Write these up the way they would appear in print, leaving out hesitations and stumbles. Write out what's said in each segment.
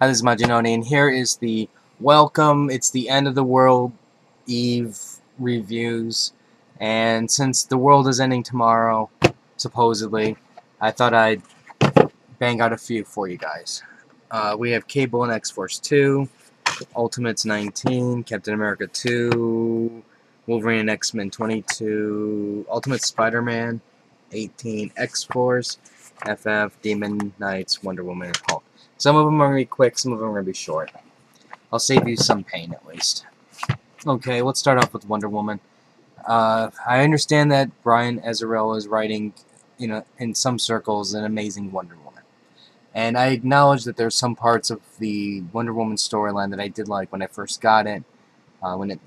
Hi, this is Majinoni, and here is the welcome. It's the end of the world Eve reviews, and since the world is ending tomorrow, supposedly, I thought I'd bang out a few for you guys. We have Cable and X-Force 2, Ultimates 19, Captain America 2, Wolverine and X-Men 22, Ultimate Spider-Man 18, X-Force, FF, Demon Knights, Wonder Woman, and Hulk. Some of them are going to be quick, some of them are going to be short. I'll save you some pain, at least. Okay, let's start off with Wonder Woman. I understand that Brian Azzarello is writing, in some circles, an amazing Wonder Woman. And I acknowledge that there's some parts of the Wonder Woman storyline that I did like when I first got it,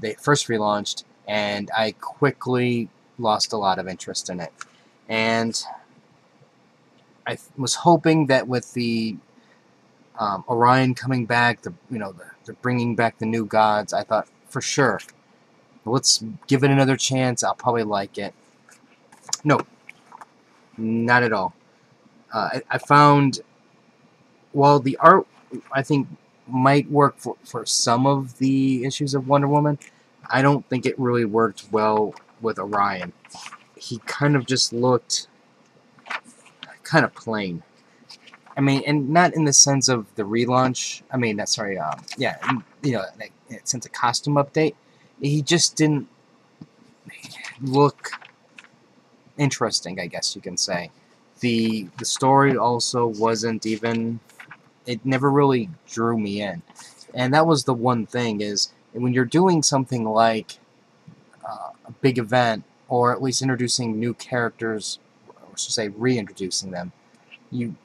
they first relaunched, and I quickly lost a lot of interest in it. And I was hoping that with the Orion coming back, they're bringing back the new gods. I thought, for sure, let's give it another chance. I'll probably like it. No, not at all. I found, while the art, I think, might work for some of the issues of Wonder Woman, I don't think it really worked well with Orion. He kind of just looked kind of plain. I mean, and not in the sense of the relaunch. I mean, sorry, yeah, since a costume update, he just didn't look interesting, I guess you can say. The story also wasn't even, it never really drew me in. And that was the one thing, is when you're doing something like a big event, or at least introducing new characters, or should say reintroducing them, you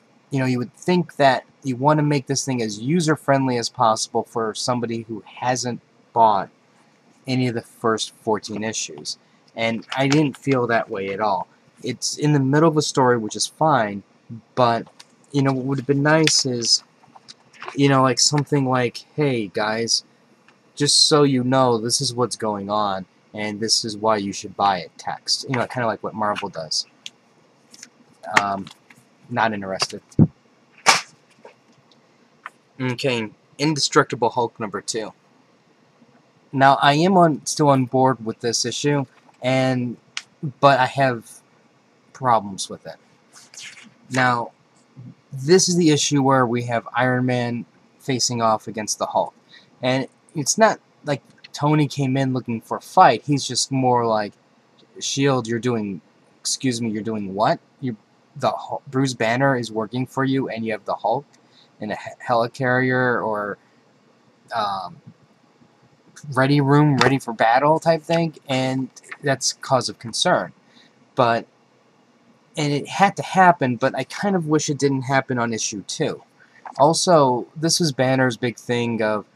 would think that you want to make this thing as user-friendly as possible for somebody who hasn't bought any of the first 14 issues. And I didn't feel that way at all. It's in the middle of a story, which is fine, but, what would have been nice is, like something like, hey, guys, just so you know, this is what's going on, and this is why you should buy it text. Kind of like what Marvel does. Not interested. Okay, Indestructible Hulk number 2. Now, I am still on board with this issue, but I have problems with it. Now, this is the issue where we have Iron Man facing off against the Hulk. And it's not like Tony came in looking for a fight. He's just more like, Shield, you're doing what? Bruce Banner is working for you, and you have the Hulk in a helicarrier or ready for battle type thing, and that's cause of concern. And it had to happen, but I kind of wish it didn't happen on issue 2. Also, this was Banner's big thing of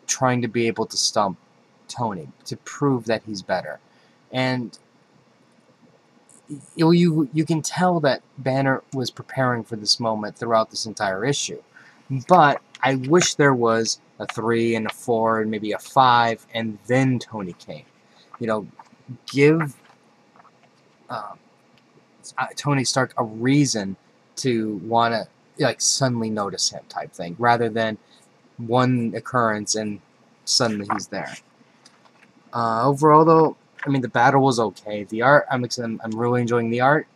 trying to be able to stump Tony, to prove that he's better. And you can tell that Banner was preparing for this moment throughout this entire issue. But I wish there was a 3 and a 4 and maybe a 5, and then Tony came. Give Tony Stark a reason to want to suddenly notice him type thing, rather than one occurrence and suddenly he's there. Overall, though, I mean, the battle was okay. The art, I'm really enjoying the art.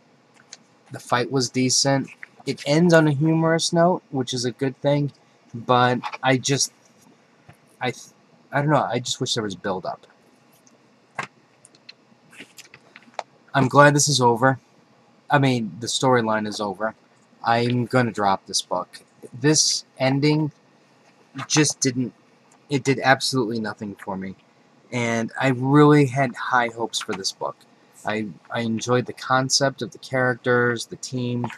The fight was decent. It ends on a humorous note, which is a good thing, but I don't know, I just wish there was build-up. I'm glad this is over. I mean, the storyline is over. I'm gonna drop this book. This ending just did absolutely nothing for me. And I really had high hopes for this book. I enjoyed the concept of the characters, the team.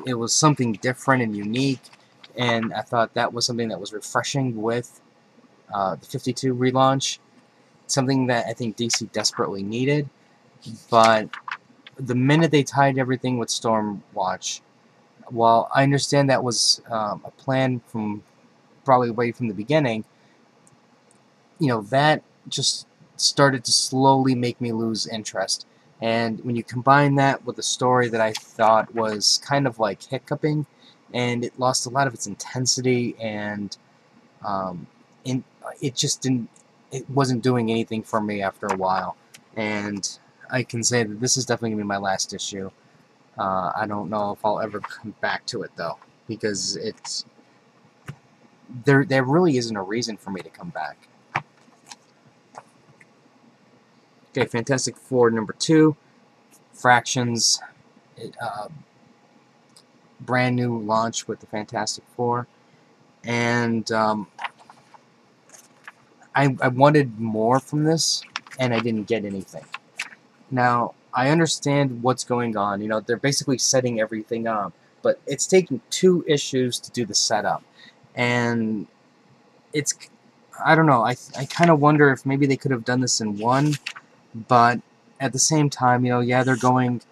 It was something different and unique, and I thought that was something that was refreshing with the 52 relaunch. Something that I think DC desperately needed. But the minute they tied everything with Stormwatch, while I understand that was a plan from probably way from the beginning, that just started to slowly make me lose interest. And when you combine that with a story that I thought was kind of like hiccuping, and it lost a lot of its intensity and and it just didn't. It wasn't doing anything for me after a while, and I can say that this is definitely gonna be my last issue. I don't know if I'll ever come back to it though, because it's there really isn't a reason for me to come back. Okay, Fantastic Four #2, Fractions, brand new launch with the Fantastic Four, and I wanted more from this, and I didn't get anything. Now, I understand what's going on. You know, they're basically setting everything up, but it's taking 2 issues to do the setup, and it's, I don't know, I kind of wonder if maybe they could have done this in one, but at the same time, you know, yeah, they're going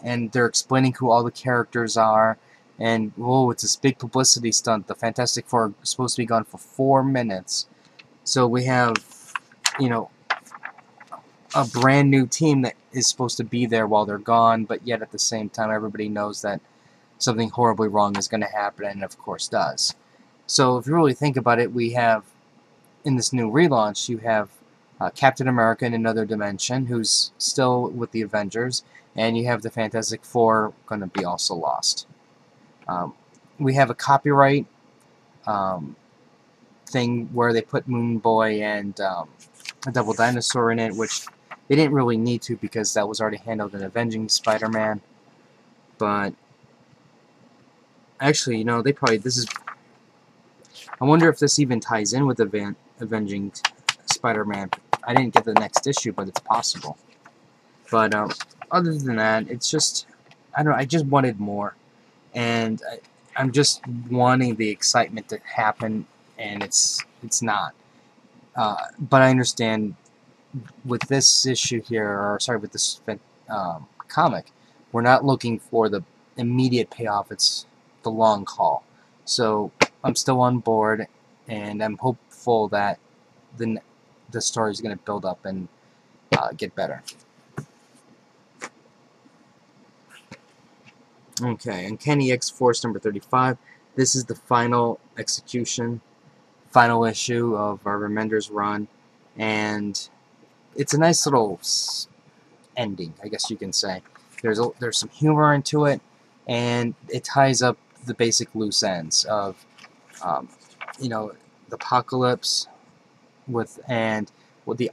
and they're explaining who all the characters are, and whoa, it's this big publicity stunt. The Fantastic Four are supposed to be gone for 4 minutes, so we have, you know, a brand new team that is supposed to be there while they're gone, but yet at the same time everybody knows that something horribly wrong is going to happen, and of course does. So if you really think about it, we have, in this new relaunch, you have Captain America in another dimension, who's still with the Avengers, and you have the Fantastic Four going to be also lost. We have a copyright thing where they put Moon Boy and a Double Dinosaur in it, which they didn't really need to because that was already handled in Avenging Spider-Man. But actually, you know, they probably, this is, I wonder if this even ties in with Avenging Spider-Man. I didn't get the next issue, but it's possible. But other than that, it's just, I don't know, I just wanted more. And I'm just wanting the excitement to happen, and it's not. But I understand with this issue here, or sorry, with this comic, we're not looking for the immediate payoff. It's the long haul. So I'm still on board, and I'm hopeful that the story is going to build up and get better. Okay, Uncanny XForce #35. This is the final execution, final issue of our Remender's run, and it's a nice little ending, I guess you can say. There's some humor into it, and it ties up the basic loose ends of, you know, the apocalypse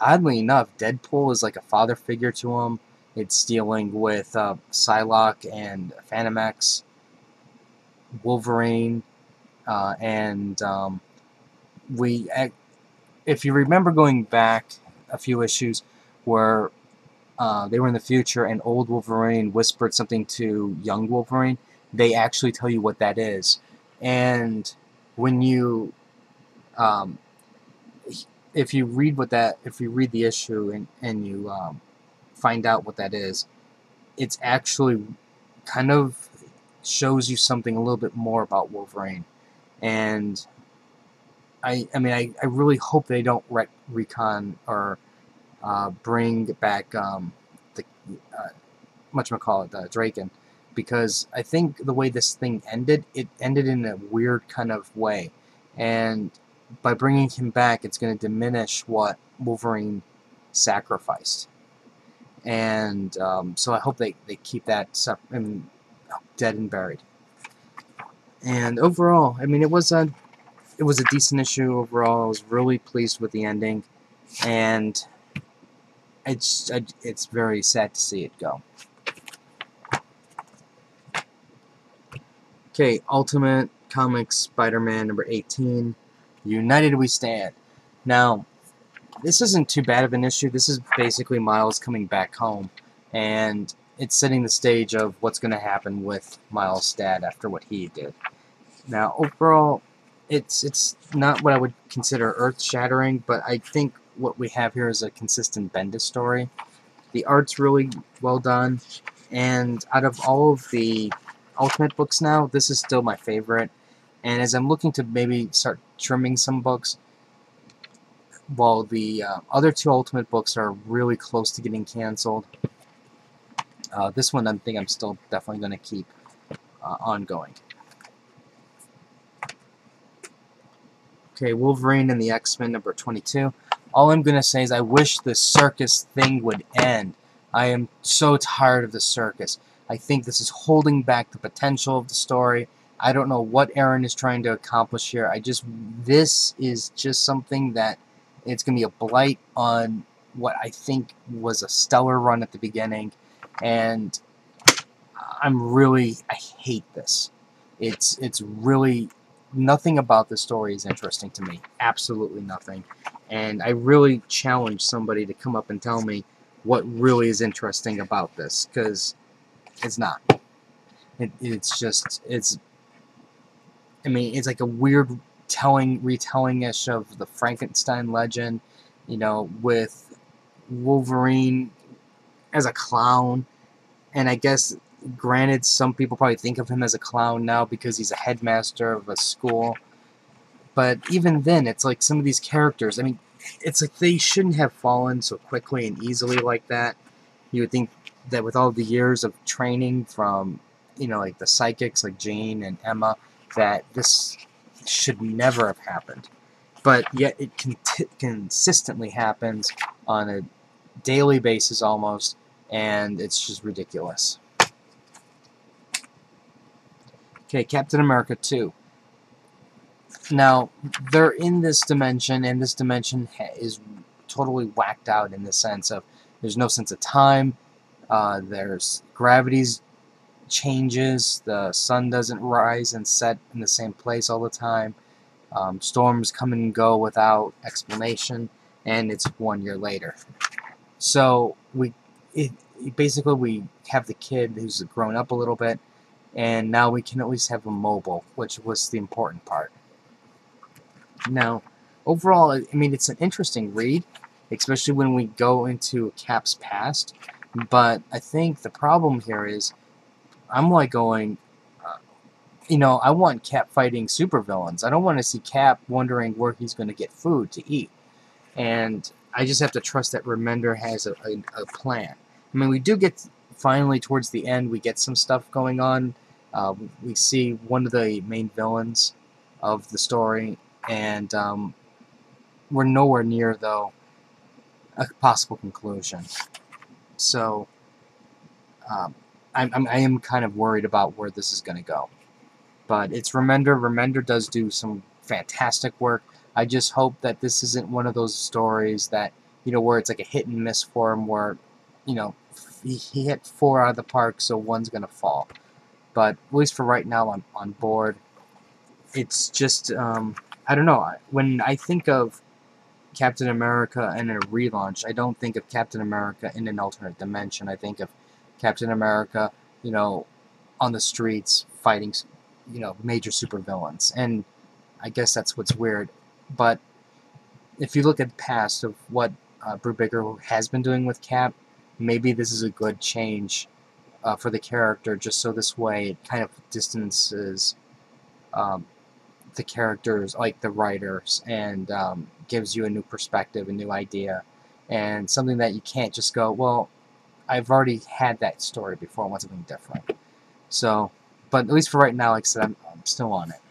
oddly enough, Deadpool is like a father figure to him. It's dealing with Psylocke and Phantom X, Wolverine, and if you remember going back a few issues where they were in the future and old Wolverine whispered something to young Wolverine, they actually tell you what that is. And when you if you read the issue and you find out what that is, it's actually kind of shows you something a little bit more about Wolverine. And I really hope they don't recon or bring back the Draken, because I think the way this thing ended, it ended in a weird kind of way, and by bringing him back, it's going to diminish what Wolverine sacrificed. And so I hope they keep that dead and buried. And overall, I mean, it was a decent issue overall. I was really pleased with the ending, and it's very sad to see it go. Okay, Ultimate Comics Spider-Man #18, United We Stand. Now, this isn't too bad of an issue. This is basically Miles coming back home, and it's setting the stage of what's going to happen with Miles' dad after what he did. Now, overall, it's not what I would consider earth-shattering, but I think what we have here is a consistent Bendis story. The art's really well done, and out of all of the Ultimate books now, this is still my favorite. And as I'm looking to maybe start trimming some books, while the other 2 Ultimate books are really close to getting canceled, this one I think I'm still definitely going to keep ongoing. Okay, Wolverine and the X-Men number 22. All I'm going to say is I wish the circus thing would end. I am so tired of the circus. I think this is holding back the potential of the story. I don't know what Aaron is trying to accomplish here. This is just something that it's going to be a blight on what I think was a stellar run at the beginning. And I hate this. It's really, nothing about the story is interesting to me. Absolutely nothing. And I really challenge somebody to come up and tell me what really is interesting about this, because it's not. I mean, it's like a weird retelling-ish of the Frankenstein legend, you know, with Wolverine as a clown. And I guess, granted, some people probably think of him as a clown now because he's a headmaster of a school. But even then, it's like some of these characters, I mean, it's like they shouldn't have fallen so quickly and easily like that. You would think that with all the years of training from, you know, like the psychics like Jane and Emma, that this should never have happened. But yet it consistently happens on a daily basis almost, and it's just ridiculous. Okay, Captain America 2. Now, they're in this dimension, and this dimension is totally whacked out in the sense of there's no sense of time, there's gravity's changes, the sun doesn't rise and set in the same place all the time, storms come and go without explanation, and it's 1 year later. So basically we have the kid who's grown up a little bit, and now we can at least have him mobile, which was the important part. Now, overall, I mean, it's an interesting read, especially when we go into Cap's past, but I think the problem here is I'm like going, you know, I want Cap fighting supervillains. I don't want to see Cap wondering where he's going to get food to eat. And I just have to trust that Remender has a plan. I mean, we do get, finally, towards the end, we get some stuff going on. We see one of the main villains of the story, and we're nowhere near, though, a possible conclusion. So, I am kind of worried about where this is going to go. But it's Remender. Remender does do some fantastic work. I just hope that this isn't one of those stories that, you know, where it's like a hit and miss for him, where, you know, he hit 4 out of the park, so one's going to fall. But at least for right now, I'm on board. It's just, I don't know. When I think of Captain America in a relaunch, I don't think of Captain America in an alternate dimension. I think of Captain America, you know, on the streets fighting, you know, major supervillains. And I guess that's what's weird. But if you look at the past of what Brubaker has been doing with Cap, maybe this is a good change for the character, just so this way it kind of distances the characters, like the writers, and gives you a new perspective, a new idea, and something that you can't just go, well, I've already had that story before, I want something different. So, but at least for right now, like I said, I'm still on it.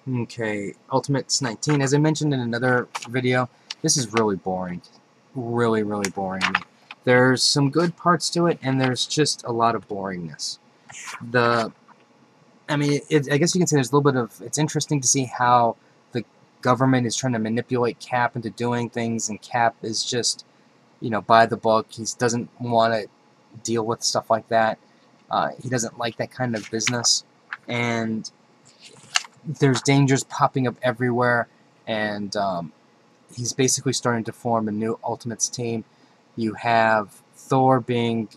Okay, Ultimates 19. As I mentioned in another video, this is really boring. Really, really boring. There's some good parts to it, and there's just a lot of boringness. I mean, I guess you can say there's a little bit of... It's interesting to see how the government is trying to manipulate Cap into doing things, and Cap is just, you know, by the book. He doesn't want to deal with stuff like that. He doesn't like that kind of business, and there's dangers popping up everywhere, and he's basically starting to form a new Ultimates team. You have Thor being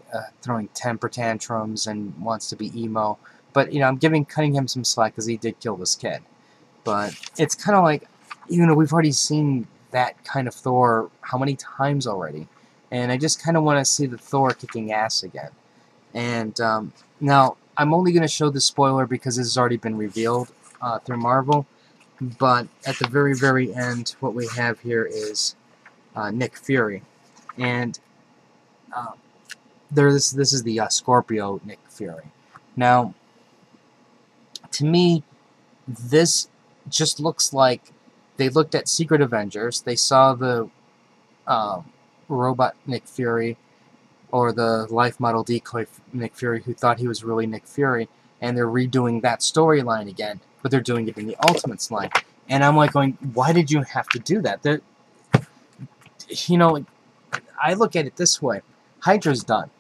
throwing temper tantrums and wants to be emo, but you know, I'm cutting him some slack because he did kill this kid. But it's kind of like, you know, we've already seen that kind of Thor how many times already, and I just kind of want to see the Thor kicking ass again. And now I'm only going to show the spoiler because this has already been revealed through Marvel. But at the very, very end, what we have here is Nick Fury, and this is the Scorpio Nick Fury. Now, to me, this just looks like they looked at Secret Avengers, they saw the robot Nick Fury, or the life model decoy Nick Fury, who thought he was really Nick Fury, and they're redoing that storyline again, but they're doing it in the Ultimates line. And I'm like going, why did you have to do that? You know, I look at it this way. Hydra's done,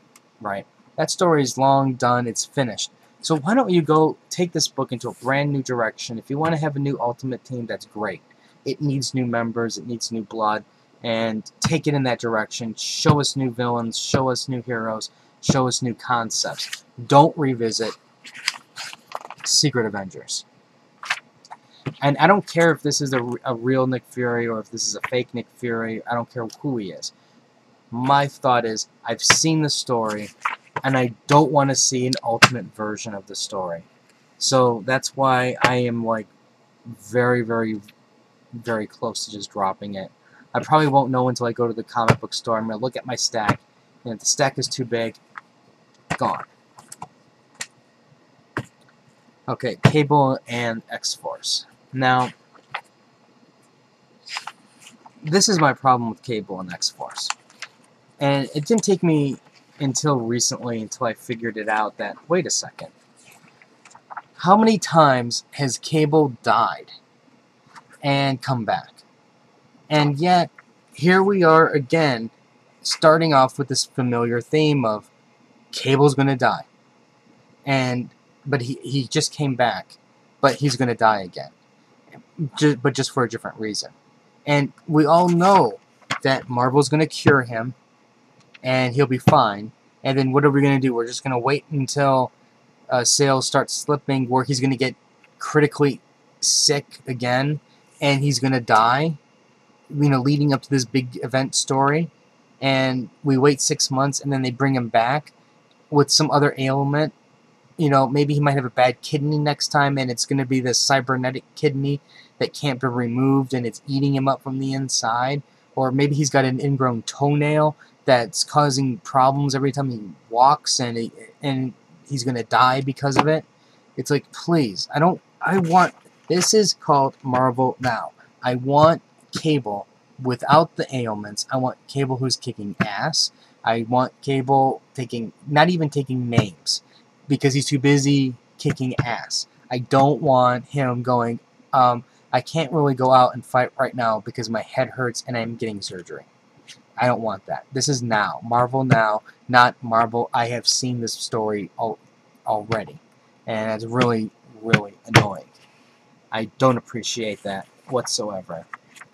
right? That story's long done, it's finished. So why don't you go take this book into a brand new direction? If you want to have a new Ultimate team, that's great. It needs new members, it needs new blood, and take it in that direction. Show us new villains, show us new heroes, show us new concepts. Don't revisit Secret Avengers. And I don't care if this is a real Nick Fury or if this is a fake Nick Fury. I don't care who he is. My thought is, I've seen the story, and I don't want to see an ultimate version of the story. So that's why I am like very, very, very close to just dropping it. I probably won't know until I go to the comic book store. I'm going to look at my stack, and if the stack is too big, gone. Okay, Cable and X-Force. Now, this is my problem with Cable and X-Force. And it didn't take me until recently, until I figured it out that, wait a second. How many times has Cable died and come back? And yet, here we are again, starting off with this familiar theme of Cable's gonna die. But he just came back, but he's gonna die again. But just for a different reason. And we all know that Marvel's gonna cure him, and he'll be fine. And then what are we going to do? We're just going to wait until sales start slipping, where he's going to get critically sick again, and he's going to die, you know, leading up to this big event story. And we wait 6 months, and then they bring him back with some other ailment. You know, maybe he might have a bad kidney next time, and it's going to be this cybernetic kidney that can't be removed, and it's eating him up from the inside. Or maybe he's got an ingrown toenail that's causing problems every time he walks, and he's gonna die because of it. It's like, please, this is called Marvel now. I want Cable without the ailments. I want Cable who's kicking ass. I want Cable not even taking names, because he's too busy kicking ass. I don't want him going, I can't really go out and fight right now because my head hurts and I'm getting surgery. I don't want that. This is now. Marvel now, not Marvel. I have seen this story already. And it's really, really annoying. I don't appreciate that whatsoever.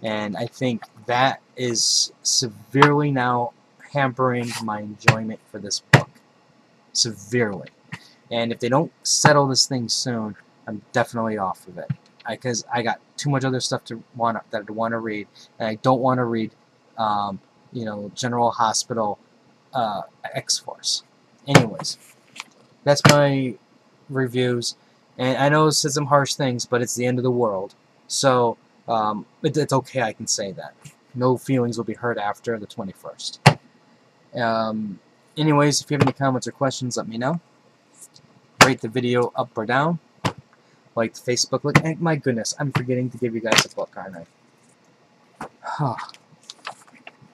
And I think that is severely now hampering my enjoyment for this book. Severely. And if they don't settle this thing soon, I'm definitely off of it. Because I got too much other stuff that I want to read. And I don't want to read you know, General Hospital, X-Force. Anyways, that's my reviews. And I know I said some harsh things, but it's the end of the world. So, it's okay, I can say that. No feelings will be hurt after the 21st. Anyways, if you have any comments or questions, let me know. Rate the video up or down. Like the Facebook link. My goodness, I'm forgetting to give you guys a book, aren't I?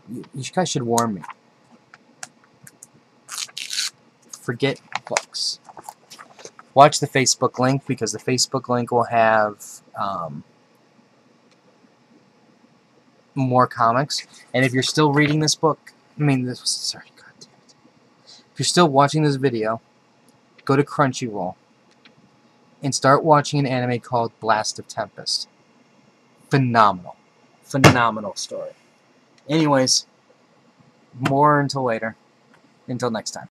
You guys should warn me. Forget books. Watch the Facebook link, because the Facebook link will have more comics. And if you're still reading this book, sorry, God damn it. If you're still watching this video, go to Crunchyroll and start watching an anime called Blast of Tempest. Phenomenal. Phenomenal story. Anyways, more until later. Until next time.